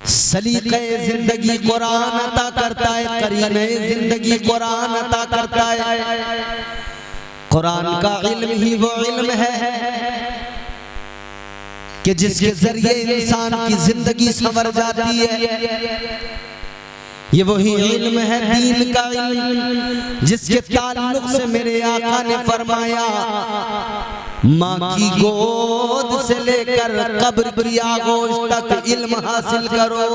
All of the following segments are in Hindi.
सलीक़े जिंदगी कुरान अता करता है, करीने जिंदगी कुरान अता करता है। कुरान का इल्म ही वो इल्म है कि जिसके जरिए इंसान की जिंदगी संवर जाती है। ये वही इल्म है दीन का इल्म जिसके ताल्लुक से मेरे आका ने फरमाया, माँ की गोद से लेकर कब्र की आगोश तक इल्म हासिल करो।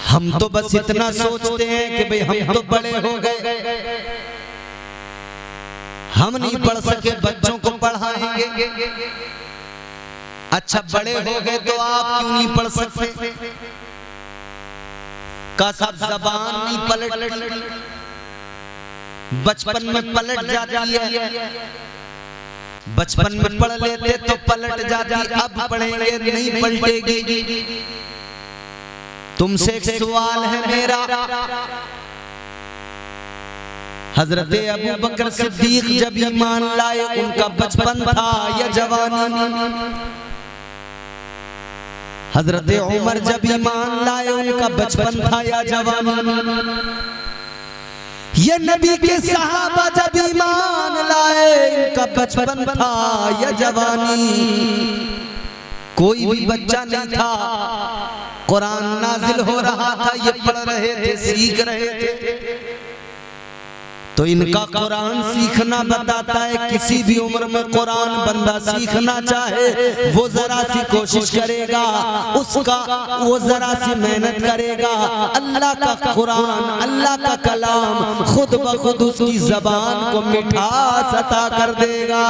हम तो बस इतना सोचते हैं कि भाई हम तो बड़े हो गए, हम नहीं पढ़ सके, बच्चों को पढ़ाएंगे। अच्छा बड़े हो गए तो आप क्यों नहीं पढ़ सकते? का सब जबान नहीं पलट, बचपन में पलट जाती है। बचपन में पढ़ लेते तो पलट जाती, अब पढ़ेंगे नहीं पलटेगी। तुमसे एक सवाल है मेरा, हजरत अबू बकर सिद्दीक जब ईमान लाए उनका बचपन था या जवानी? हजरत उमर जब ईमान लाए उनका बचपन था या जवानी? ये नबी के सहाबा जब ईमान लाए इनका बचपन था या जवानी? कोई भी बच्चा नहीं था, कुरान नाजिल हो रहा था, ये पढ़ रहे थे, सीख रहे थे। तो इनका कुरान सीखना बताता है किसी भी उम्र में कुरान बंदा सीखना चाहे वो जरा सी कोशिश करेगा, उसका वो जरा सी मेहनत करेगा, अल्लाह का कुरान, अल्लाह का कलाम खुद ब खुद उसकी जबान को मिठास अता कर देगा।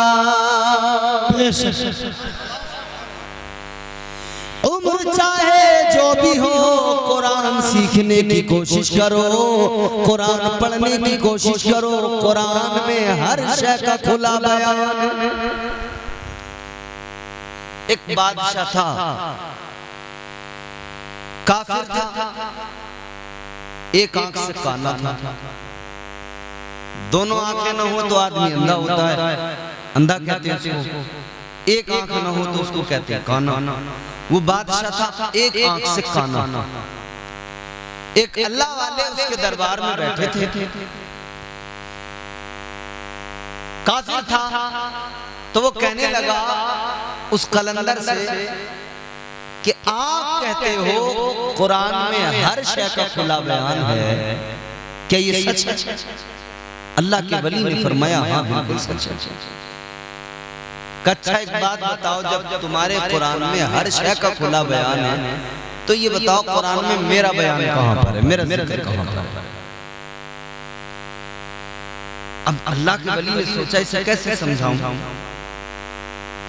उम्र चाहे जो भी हो, कुरान सीखने की कोशिश करो, कुरान पढ़ने की कोशिश करो। कुरान में हर शय का खुला बयान। एक बादशाह था, काफिर था, एक आंख से काना था। दोनों आंखें न हो तो आदमी अंधा होता है, अंधा कहते हैं उसको। एक आंख न हो तो उसको कहते हैं काना। वो बादशाह था, एक आंख से काना। एक अल्लाह वाले उसके दरबार में बैठे थे, काफिर था, तो वो कहने लगा उस कलंदर से कि आप कहते हो कुरान में हर शय का खुला बयान है, क्या ये सच है? अल्लाह के वली ने फरमाया हाँ बिल्कुल सच है। अच्छा एक बात बताओ, जब तुम्हारे कुरान में हर शय का खुला बयान है तो ये बताओ कुरान में मेरा बयान कहाँ पर है, मेरा जिक्र कहाँ पर है? अब अल्लाह के वली ने सोचा इसे कैसे समझाऊं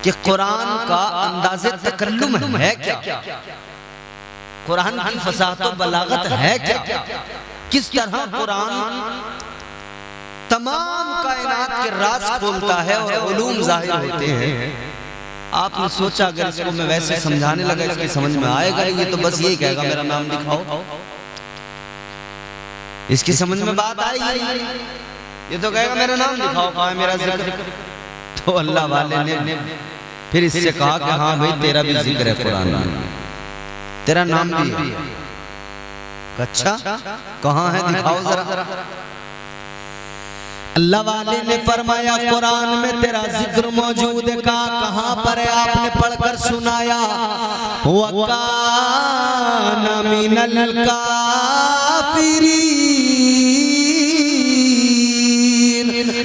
कि कुरान का अंदाज़े तकल्लुम है क्या, कुरान की फसाहत और बलागत है क्या, किस तरह कुरान तमाम कायनात के राज खोलता है और उलूम जाहिर होते हैं। आपने सोचा अगर इसको मैं वैसे समझाने लगा इसकी समझ में आएगा? ये तो बस यही कहेगा मेरा नाम लिखाओ, इसकी समझ में बात आएगी? ये तो कहेगा मेरा नाम लिखाओ, कहाँ है मेरा जिक्र? तो अल्लाह वाले ने फिर इससे कहा कि हाँ भाई तेरा भी जिक्र है कुरान में, तेरा नाम भी है। अच्छा कहाँ है, दिखाओ जरा। अल्लाह वाले ने फरमाया कुरान में तेरा जिक्र मौजूद है। कहाँ पर है? आपने पढ़कर सुनाया, वकाना मिनल काफिरीन।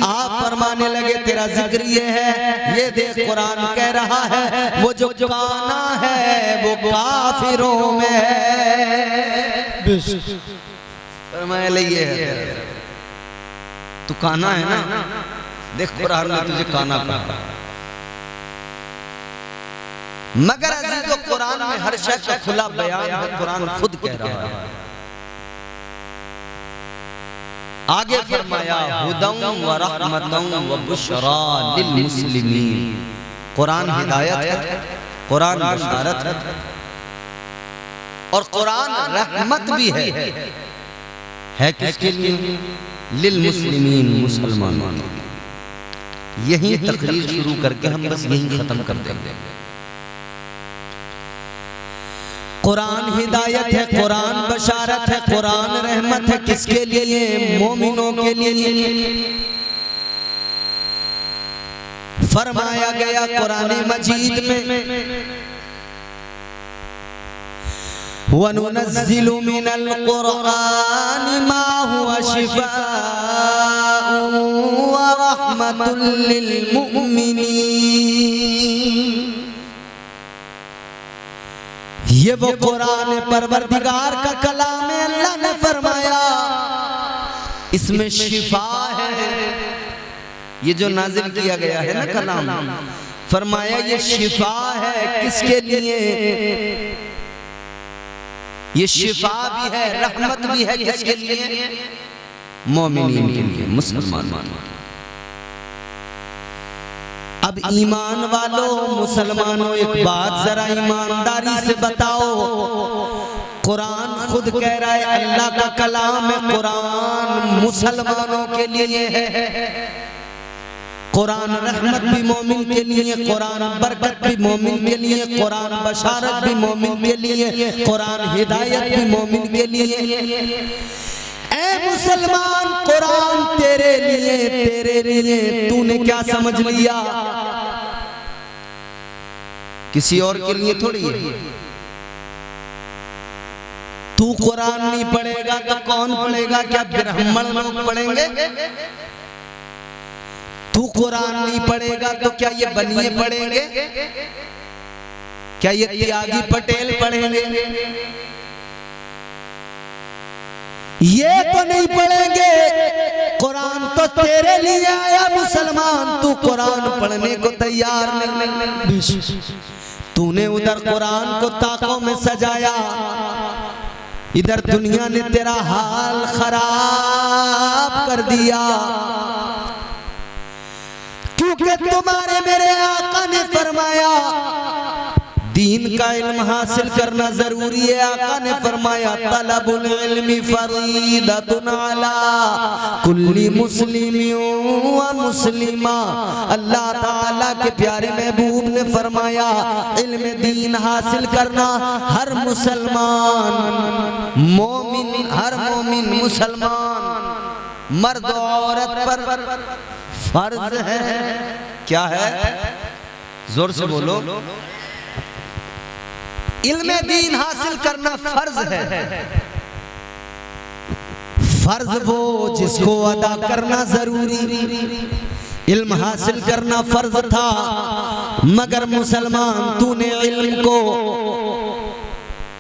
आप फरमाने लगे तेरा जिक्र ये है, ये देख कुरान कह रहा है वो जो काना है वो काफिरों में है। फरमाया ले ये है, तू काना है ना, देख कुरान ने तुझे काना कहा। मगर अजीजों कुरान में हर शय का खुला बयान है, कुरान खुद कह रहा है। आगे फरमाया हुदम व रहमतम व बुशरा लिल मुस्लिमीन। कुरान हिदायत है, कुरान बशारत है और कुरान रहमत भी है किसके लिए? लिल मुस्लिमीन, मुसलमानों। यही तकरीर शुरू करके हम बस यही खत्म कर देंगे। कुरान हिदायत है, कुरान बशारत है, कुरान रहमत है। किसके लिए? मोमिनों के लिए। फरमाया गया कुरान मजीद में, वनुनज़्ज़िलु मिनल कुरानि मा हुवा शिफ़ाउन व रहमतुल लिल मुमिनीन। ये वो कुरान परवरदिगार का कलाम है। अल्लाह ने फरमाया इसमें शिफा है। ये जो नाजिल किया गया है ना कलाम, फरमाया ये शिफा है। किसके लिए? ये शिफा भी है, रहमत भी है। किसके लिए? मोमिनीन के लिए, मुसलमान। अब ईमान वालों, मुसलमानों, एक बात जरा ईमानदारी से बताओ। कुरान खुद कह रहा है अल्लाह का कलाम है, कुरान मुसलमानों के लिए है। कुरान रहमत भी मोमिन के लिए, कुरान बरकत भी मोमिन के लिए, कुरान बशारत भी मोमिन के लिए, कुरान हिदायत भी मोमिन के लिए। ऐ मुसलमान, कुरान तेरे लिए। तूने क्या समझ लिया? किसी और के लिए थोड़ी है। तू कुरान नहीं पढ़ेगा तो कौन पढ़ेगा? क्या ब्राह्मण लोग पढ़ेंगे? तू कुरान नहीं पढ़ेगा तो क्या ये बनिए पढ़ेंगे? क्या ये त्यागी पटेल पढ़ेंगे? ये तो नहीं पढ़ेंगे। कुरान तो तेरे लिए आया मुसलमान, तू कुरान पढ़ने को तैयार नहीं। तूने उधर कुरान को ताकों में सजाया, इधर दुनिया ने तेरा हाल खराब कर दिया। क्योंकि तुम्हारे मेरे आका ने फरमाया दीन का इल्म हासिल करना जरूरी है। आका ने फरमाया तलबुल इल्मी फरीदतुन अला कुल्ली मुस्लिमिन व मुस्लिमा। अल्लाह ताला के प्यारे महबूब ने फरमाया इल्म दीन हासिल करना हर मुसलमान मोमिन, हर मोमिन मुसलमान मर्द औरत पर फर्ज है। क्या है? जोर से बोलो। इल्म दीन हासिल करना फर्ज है। फर्ज वो जिसको अदा करना जरूरी। इल्म हासिल करना फर्ज था, मगर मुसलमान तूने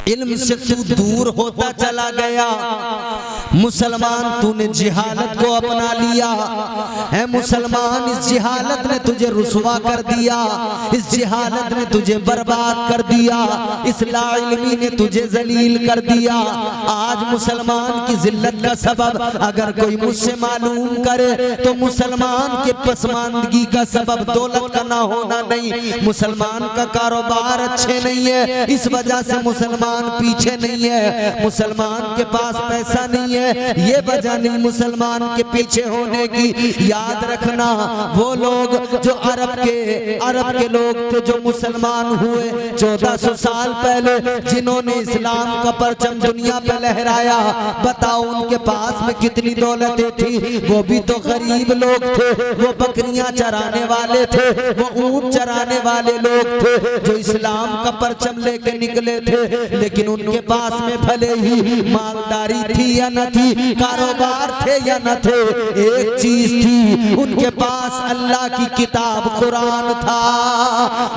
इल्म से तू दूर होता चला गया। मुसलमान तूने जिहालत को अपना लिया है। मुसलमान इस जिहालत ने तुझे रुसवा कर दिया, इस जिहालत ने तुझे बर्बाद कर दिया, इस लाइल्मी ने तुझे जलील कर दिया। आज मुसलमान की जिल्लत का सबब अगर कोई मुझसे मालूम करे तो मुसलमान के पसमानदगी का सबब दौलत का ना होना नहीं, मुसलमान का कारोबार अच्छे नहीं है, इस वजह से मुसलमान पीछे नहीं है, मुसलमान के पास पैसा नहीं है, ये वजह नहीं मुसलमान के पीछे होने की। याद रखना वो लोग जो अरब के लोग थे जो मुसलमान हुए 1400 साल पहले, जिन्होंने इस्लाम का परचम दुनिया पे लहराया, बताओ उनके पास में कितनी दौलतें थी? वो भी तो गरीब लोग थे, वो बकरियां चराने वाले थे, वो ऊंट चराने वाले लोग थे जो इस्लाम का परचम लेके निकले थे। लेकिन उनके पास में भले ही मालदारी थी या न थी, कारोबार थे या न थे, एक चीज थी, उनके पास अल्लाह की किताब कुरान था।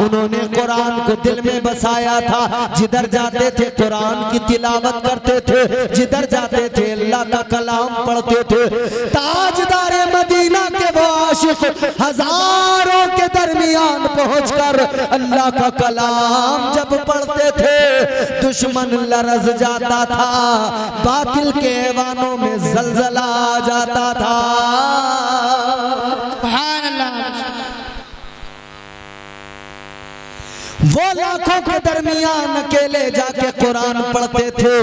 उन्होंने कुरान को दिल में बसाया था। जिधर जाते थे कुरान की तिलावत करते थे, जिधर जाते थे अल्लाह का कलाम पढ़ते थे। ताजदारे मदीना के वो आशिक हजारों के दरमियान पहुंचकर अल्लाह का कलाम जब पढ़ते थे, दुश्मन लरज जाता था, बातिल के ऐवानों में जलजला आ जाता था। वो लाखों के दरमियान अकेले जाके कुरान पढ़ते थे।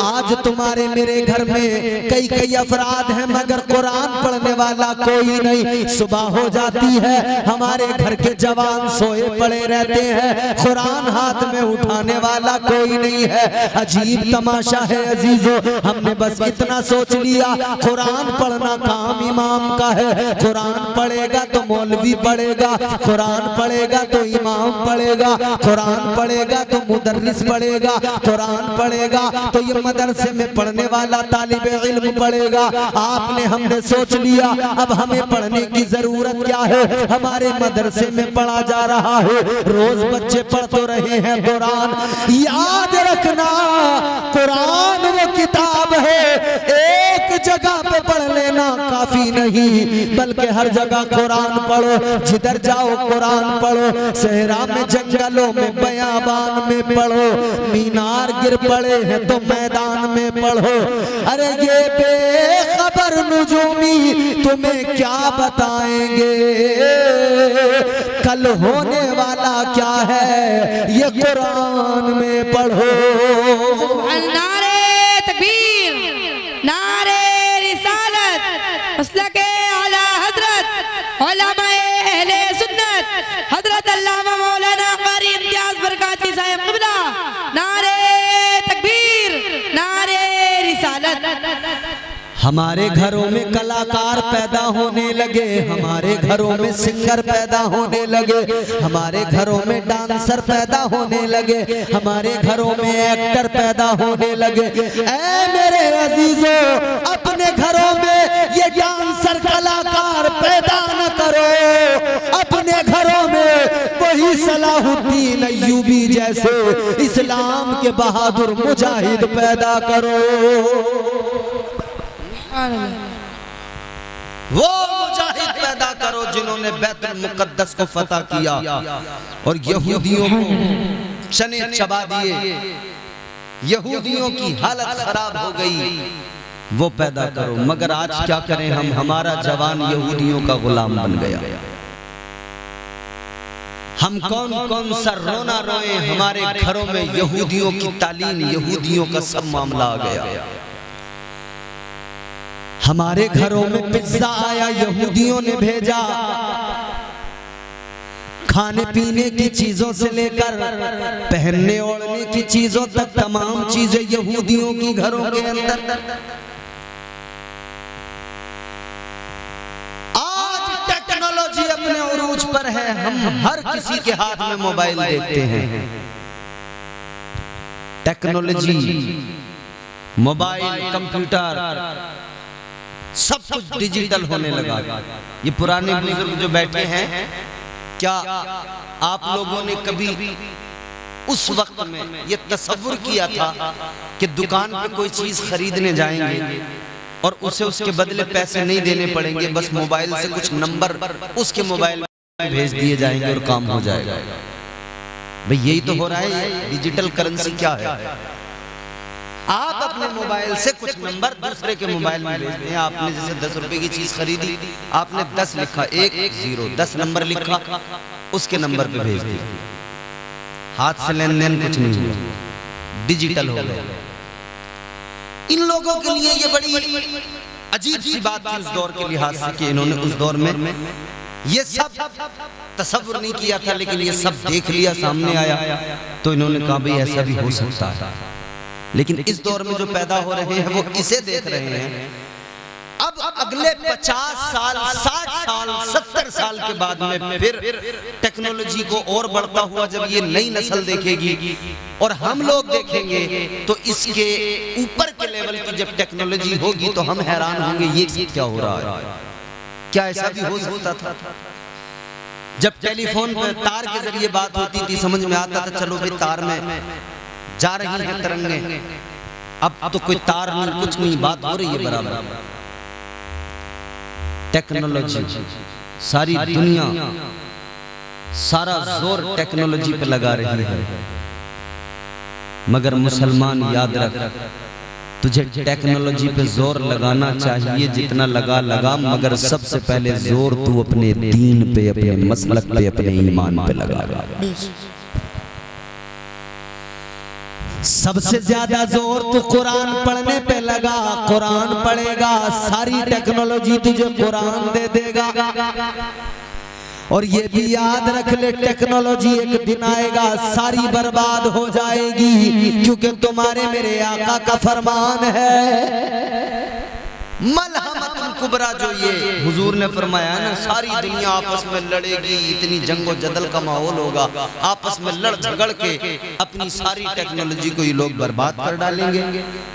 आज तुम्हारे मेरे घर में कई कई अफराद हैं मगर कुरान पढ़ने वाला कोई नहीं। सुबह हो जाती है हमारे घर के जवान सोए पड़े रहते हैं, कुरान हाथ में उठाने वाला कोई नहीं है। अजीब तमाशा है अजीजों, हमने बस इतना सोच लिया कुरान पढ़ना काम इमाम का है। कुरान पढ़ेगा तो मौलवी पढ़ेगा, कुरान पढ़ेगा तो इमाम पढ़ेगा, कुरान पढ़ेगा तो मुदर्रिस पढ़ेगा, कुरान पढ़ेगा तो ये मदरसे में पढ़ने वाला तालिब इल्म पढ़ेगा। आपने हमने सोच लिया अब हमें पढ़ने की जरूरत क्या है, हमारे मदरसे में पढ़ा जा रहा है, रोज बच्चे पढ़ तो रहे हैं कुरान। याद रखना कुरान वो किताब है, एक जगह पे पढ़ लेना काफी नहीं बल्कि हर जगह कुरान पढ़ो, जिधर जाओ कुरान पढ़ो। सहरा में जंगलों में बयाबान में पढ़ो, मीनार गिर पड़े हैं तो मैदान में पढ़ो। अरे ये बेखबर नुजूमी तुम्हें क्या बताएंगे, कल होने वाला क्या है ये कुरान में पढ़ो। नारे तकबीर, नारे रिसालत, मसलके आला हजरत उलमाए अहले सुन्नत हजरत अल्लामा मौलाना कारी इम्तियाज बरकाती साहब क़िबला। नारे तकबीर, नारे रिसालत। हमारे घरों में कलाकार पैदा होने लगे, हमारे घरों में सिंगर पैदा होने लगे, हमारे घरों में डांसर पैदा होने लगे, हमारे घरों में एक्टर पैदा होने लगे। ऐ मेरे अजीजों, अपने घरों में ये डांसर कलाकार पैदा न करो, अपने घरों में वही सलाहुद्दीन अय्यूबी जैसे इस्लाम के बहादुर मुजाहिद पैदा करो। वो मुजाहिद पैदा करो जिन्होंने बैतुल मुक़द्दस को फतह किया और यहूदियों को चने चबा दिए, यहूदियों की हालत खराब हो गई, वो पैदा करो। मगर आज क्या करें हम, हमारा जवान यहूदियों का गुलाम बन गया। हम कौन कौन सा रोना रोए, हमारे घरों में यहूदियों की तालीम, यहूदियों का सब मामला आ गया। हमारे घरों में पिज्जा आया, यहूदियों ने भेजा। खाने पीने की चीजों से लेकर पहनने ओढ़ने की चीजों तक तमाम चीजें यहूदियों की घरों के अंदर। आज टेक्नोलॉजी अपने उरूज पर है, हम हर किसी के हाथ में मोबाइल देखते हैं। टेक्नोलॉजी, मोबाइल, कंप्यूटर, सब कुछ डिजिटल होने लगा। ये पुराने बुजुर्ग जो बैठे हैं, क्या आप लोगों ने कभी उस वक्त में ये तसव्वुर किया था कि दुकान पे कोई चीज खरीदने जाएंगे और उसे उसके बदले पैसे नहीं देने पड़ेंगे, बस मोबाइल से कुछ नंबर उसके मोबाइल में भेज दिए जाएंगे और काम हो जाएगा? भाई यही तो हो रहा है। डिजिटल करेंसी क्या है? आप अपने मोबाइल से कुछ नंबर दूसरे के मोबाइल में भेजते हैं। आपने जैसे 10 रुपए की चीज खरीदी, आपने 10 लिखा, 1 0 10 नंबर लिखा, उसके नंबर पे भेज दिया। हाथ से लेन देन कुछ नहीं हुआ, डिजिटल हो गया। इन लोगों के लिए ये बड़ी अजीब सी बात थी उस दौर के लिहाज से कि इन्होंने उस दौर में ये सब तसव्वुर नहीं किया था, लेकिन ये सब देख लिया, सामने आया तो इन्होंने कहा भाई ऐसा भी हो सकता है। लेकिन इस दौर में जो पैदा हो रहे हैं वो इसे देख रहे हैं। अब अगले 50 साल, 60 साल, 70 साल के बाद में फिर टेक्नोलॉजी को और बढ़ता हुआ जब ये नई नस्ल देखेगी और हम लोग देखेंगे तो इसके ऊपर के लेवल की जब टेक्नोलॉजी होगी तो हम हैरान होंगे ये क्या हो रहा है। क्या ऐसा भी हो सकता था? जब टेलीफोन पर तार के जरिए बात होती थी समझ में आता था चलो भाई तार में जा रही है तरंगे, अब तो कोई तार नहीं, कुछ नहीं, बात हो रही है बराबर। टेक्नोलॉजी, सारी दुनिया सारा जोर टेक्नोलॉजी पे लगा रही है, मगर मुसलमान याद रख, तुझे टेक्नोलॉजी पे जोर लगाना चाहिए जितना लगा, मगर सबसे पहले जोर तू अपने दीन पे, अपने मसलक पे, अपने ईमान पे लगा। सबसे ज्यादा जोर तो कुरान पढ़ने पे लगा, कुरान पढ़ेगा सारी टेक्नोलॉजी तुझे कुरान दे देगा। और ये भी याद रख ले, टेक्नोलॉजी एक दिन आएगा सारी बर्बाद हो जाएगी, क्योंकि तुम्हारे मेरे आका का फरमान है मलहमतुल कुबरा, जो ये हुजूर ने फरमाया ना, सारी दुनिया आपस में लड़ेगी, इतनी जंगो जदल का माहौल होगा, आपस में लड़ झगड़ के अपनी सारी टेक्नोलॉजी को ये लोग बर्बाद कर डालेंगे।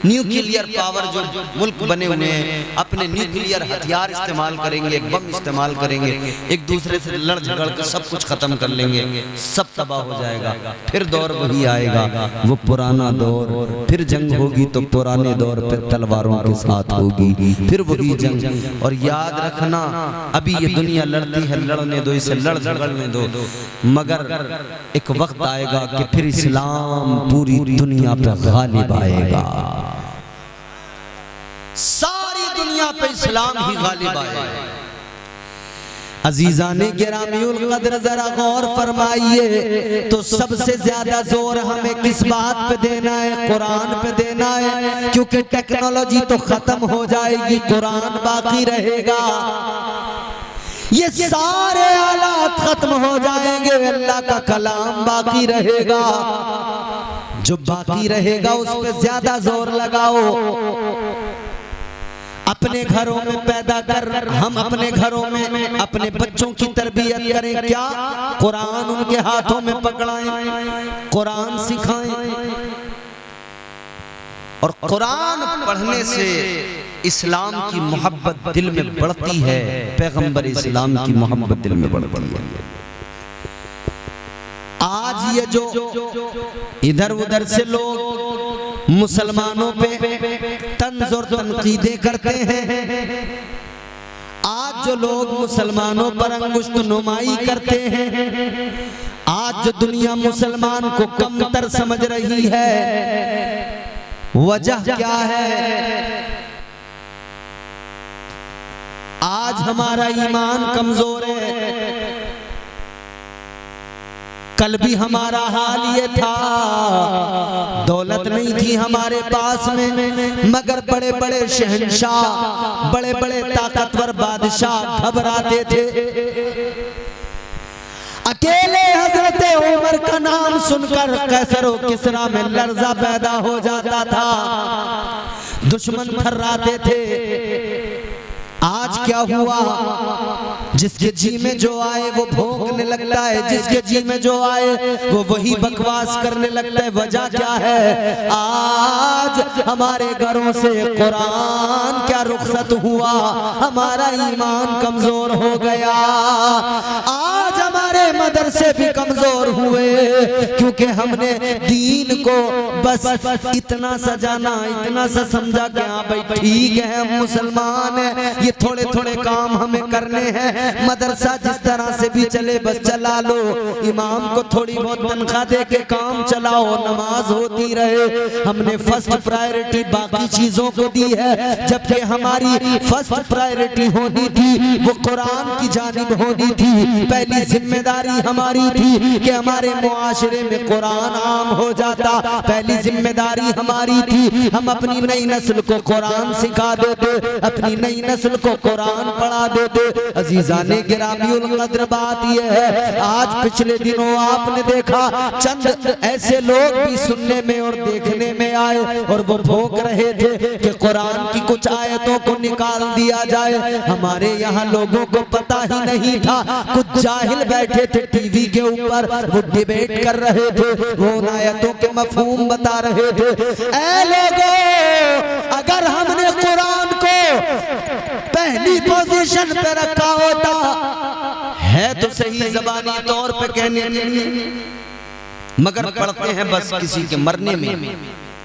न्यूक्लियर पावर जो मुल्क बने हुए हैं, अपने न्यूक्लियर हथियार इस्तेमाल करेंगे, बम इस्तेमाल करेंगे, एक दूसरे से लड़ झगड़ कर सब कुछ खत्म कर लेंगे, सब तबाह हो जाएगा। फिर दौर वही आएगा, वो पुराना दौर, फिर जंग होगी तो पुराने दौर पे तलवारों के साथ होगी, फिर वही जंग। और याद रखना, अभी ये दुनिया लड़ती है, लड़ने दो इसे, लड़ झगड़ने दो, मगर एक वक्त आएगा कि फिर इस्लाम पूरी दुनिया पे गालिब आएगा, सारी दुनिया पे इस्लाम ही गालिब आएगा। अजीजाने गिरामीउल कद्र जरा गौर फरमाइए, तो सबसे ज्यादा जोर हमें किस बात पे देना है? कुरान पे देना है, क्योंकि टेक्नोलॉजी तो खत्म हो जाएगी, कुरान बाकी रहेगा। ये सारे आलात खत्म हो जाएंगे, अल्लाह का कलाम बाकी रहेगा। जो बाकी रहेगा उस पे ज्यादा जोर लगाओ। अपने घरों में पैदा कर, हम अपने घरों में अपने बच्चों की तरबियत करें, क्या कुरान उनके हाथों में पकड़ाएं, कुरान सिखाएं। और कुरान पढ़ने से इस्लाम की मोहब्बत दिल में बढ़ती है, पैगंबर इस्लाम की मोहब्बत दिल में बढ़ती है। आज ये जो इधर उधर से लोग मुसलमानों पे तंज और तनकीदे करते हैं, आज जो लोग मुसलमानों पर अंगुष्ठ नुमाई करते हैं, आज जो दुनिया मुसलमान को कमतर समझ रही है, वजह क्या है? आज हमारा ईमान कमजोर है। कल भी हमारा हाल ये था, दौलत नहीं थी हमारे पास में, मगर बड़े बड़े शहंशाह, बड़े बड़े ताकतवर बादशाह घबराते थे। अकेले हजरत उमर का नाम सुनकर कैसर व किसरा में लर्जा पैदा हो जाता था, दुश्मन थर्राते थे। आज क्या हुआ? जिसके जी में जो आए वो भोंकने लगता है, जिसके जी में जो आए वो वही बकवास करने लगता है। वजह क्या है? आज हमारे घरों से कुरान क्या रुखसत हुआ, हमारा ईमान कमजोर हो गया। आज हमारे मदरसे भी कमजोर हुए, क्योंकि हमने दीन को बस इतना सा जाना, इतना सा समझा कि हाँ भाई ठीक है हम मुसलमान हैं, ये थोड़े थोड़े काम हमें करने हैं, मदरसा जिस तरह से भी चले बस चला लो, इमाम को थोड़ी बहुत तनख्वाह दे के काम चलाओ, नमाज होती रहे। हमने फर्स्ट प्रायोरिटी बाकी चीजों को दी है, जबकि हमारी फर्स्ट प्रायोरिटी होनी थी वो कुरान की जानिब होनी थी। पहली जिम्मेदारी हमारी थी कि हमारे मुआशरे में कुरान आम हो जाता। पहली जिम्मेदारी हमारी थी हम अपनी नई नस्ल को कुरान सिखा देते, अपनी नई नस्ल को कुरान पढ़ा देते। अजीजाने गिरामीउल कद्र बात यह है, आज पिछले दिनों आपने देखा चंद ऐसे लोग भी सुनने में और देखने में आए और वो भोंक रहे थे कि कुरान की कुछ आयतों को निकाल दिया जाए। हमारे यहाँ लोगों को पता ही नहीं था, कुछ जाहिल बैठे थे टीवी के ऊपर, वो डिबेट कर रहे थे, वो उन आयतों के मफहूम बता रहे थे। ऐ लोगों, अगर हमने कुरान को पहली पोजीशन पे रखा होता, है तो सही ज़बानी तौर पे कहने के लिए, मगर पढ़ते हैं बस किसी के मरने में,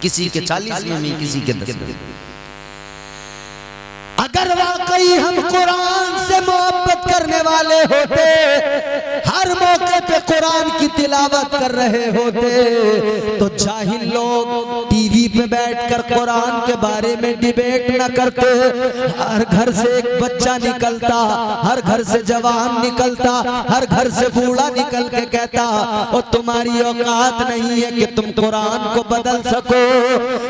किसी के 40वें में, किसी के 10वें। अगर वाकई हम कुरान से मोहब्बत करने वाले होते, हर मौके पे कुरान की तिलावत कर रहे होते तो जाहिल लोग टीवी पे बैठकर कुरान के बारे में डिबेट न करते। हर घर से एक बच्चा निकलता, हर घर से जवान निकलता, हर घर से बूढ़ा निकल के कहता और तुम्हारी औकात नहीं है कि तुम कुरान को बदल सको,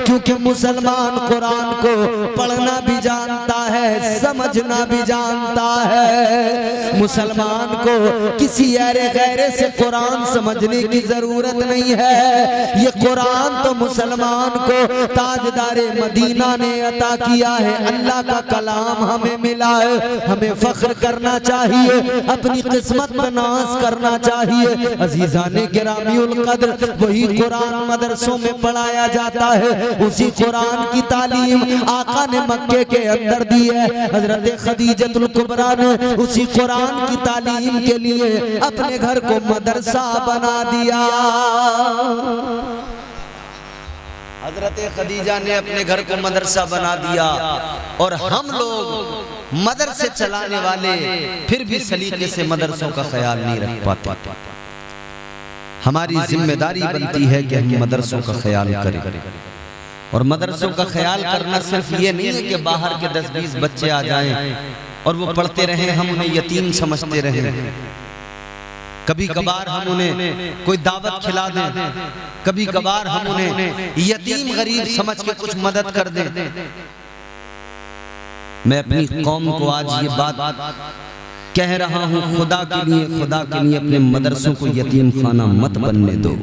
क्योंकि मुसलमान कुरान को पढ़ना भी जानता है, समझना भी जानता है। मुसलमान को किसी ऐरे गैरे से कुरान समझने की जरूरत नहीं है। ये कुरान तो मुसलमान को ताजदारे मदीना ने अता किया है, अल्लाह का कलाम हमें मिला है। हमें फख्र करना चाहिए, अपनी किस्मत पे नाज करना चाहिए। अजीजाने गिरामीउल कद्र, वही कुरान मदरसों में पढ़ाया जाता है, उसी कुरान की तालीम आका ने मक्के के अंदर दी है। हजरत खदीजतुल कुबरा ने उसी कुरान की तालीम के लिए अपने घर को मदरसा बना दिया। हजरत खदीजा ने अपने घर को मदरसा बना दिया और हम लोग मदरसे चलाने वाले फिर भी सलीके से मदरसों का ख्याल नहीं रख पाते। हमारी जिम्मेदारी बनती है कि हम मदरसों का ख्याल करें। और मदरसों का ख्याल करना सिर्फ ये नहीं है कि बाहर के 10-20 बच्चे आ जाएं और वो पढ़ते रहें, हम उन्हें यतीम समझते रहें। कभी कभार हम उन्हें कोई दावत खिला दें, कभी कभार हम उन्हें यतीम गरीब समझ के कुछ मदद कर दें। मैं अपनी कौम को आज ये बात कह रहा हूं, खुदा के लिए अपने मदरसों को यतीम खाना मत बनने दो।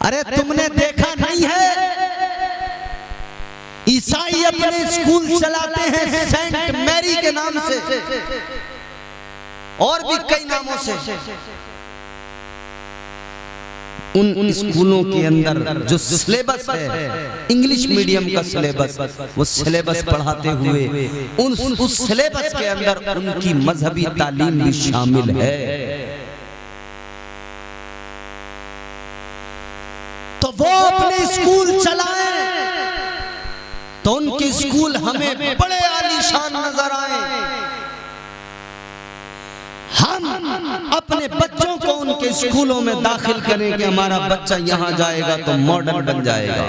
अरे तुमने देखा नहीं है, ईसाई अपने स्कूल चलाते हैं सेंट मैरी के नाम से और भी कई नामों से। उन स्कूलों के अंदर जो सिलेबस है, इंग्लिश मीडियम का सिलेबस, वो सिलेबस पढ़ाते हुए उस सिलेबस के अंदर उनकी मजहबी तालीम भी शामिल है। तो वो अपने स्कूल चलाएं तो उनके स्कूल हमें बड़े आलीशान नजर आए। हम अपने बच्चों को उनके स्कूलों में दाखिल करें कि हमारा बच्चा यहां जाएगा तो मॉडर्न बन जाएगा।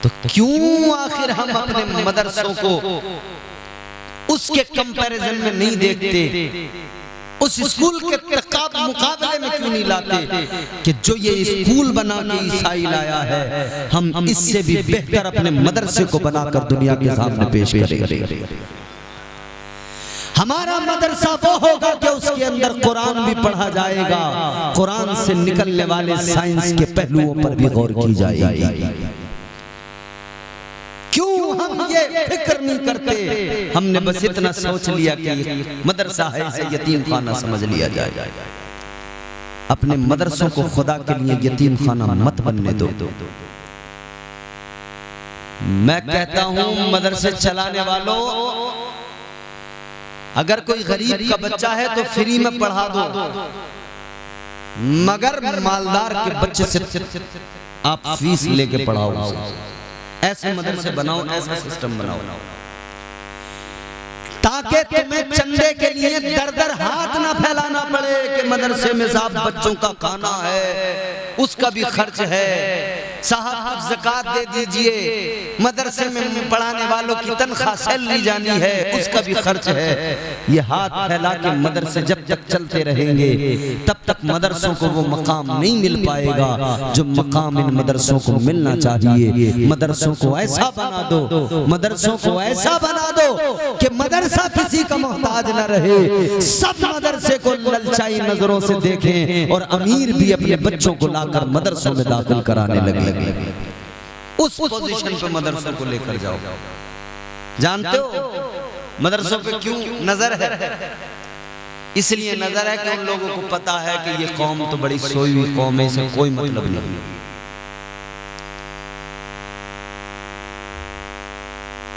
तो क्यों आखिर हम अपने मदरसों को उसके कंपैरिजन में नहीं देखते, उस स्कूल के मुकाबले में क्यों नहीं लाते कि जो ये स्कूल बना के ईसाई लाया है, हम इससे भी बेहतर अपने मदरसे को बनाकर दुनिया के सामने पेश करें। हमारा मदरसा वो होगा कि उसके अंदर कुरान भी पढ़ा जाएगा, कुरान से निकलने वाले साइंस के पहलुओं पर भी गौर की जाएगी। क्यों हम ये फिक्र नहीं करते? हमने बस इतना सोच लिया कि मदरसा है, इसे यतीम खाना समझ लिया जाए। अपने मदरसों को खुदा के लिए यतीम खाना मत बनने दो। मैं कहता हूं मदरसे चलाने वालों, अगर कोई गरीब का बच्चा है तो फ्री में पढ़ा दो, मगर मालदार के बच्चे से आप फीस लेके पढ़ाओ। ऐसे मदरसे बनाओ, ऐसा सिस्टम बनाओ ताकि तुम्हें चंदे के लिए दर दर हाथ ना फैलाना पड़े कि मदरसे में साहब बच्चों का खाना है, उसका भी खर्च है, साहब कुछ ज़कात दे दीजिए, मदरसे में पढ़ाने वालों की तनख्वाह सेल ली जानी है, उसका भी खर्च है। ये हाथ फैला के मदरसे जब तक चलते रहेंगे तब तक मदरसों को वो मकाम नहीं मिल पाएगा जो मकाम इन मदरसों को मिलना चाहिए। मदरसों को ऐसा बना दो, मदरसों को ऐसा बना दो कि मदरसा किसी का मोहताज न रहे, सब मदरसे को ललचाई नजरों से देखें और अमीर भी अपने बच्चों को लाकर मदरसों में दाखिल कराने लगे। उस पोजीशन पे मदरसों को लेकर जाओ। जानते हो मदरसों पे क्यों नजर है? इसलिए नजर है कि उन लोगों को पता है कि ये कौम तो बड़ी सोई हुई कौम है, इसे कोई मतलब नहीं।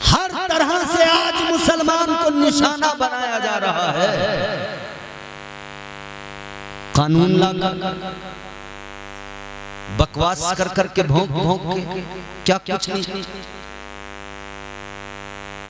हर तरह से आज मुसलमान को निशाना बनाया जा रहा है। कानून लाकर बकवास कर करके भौंक भौंक के क्या कुछ नहीं।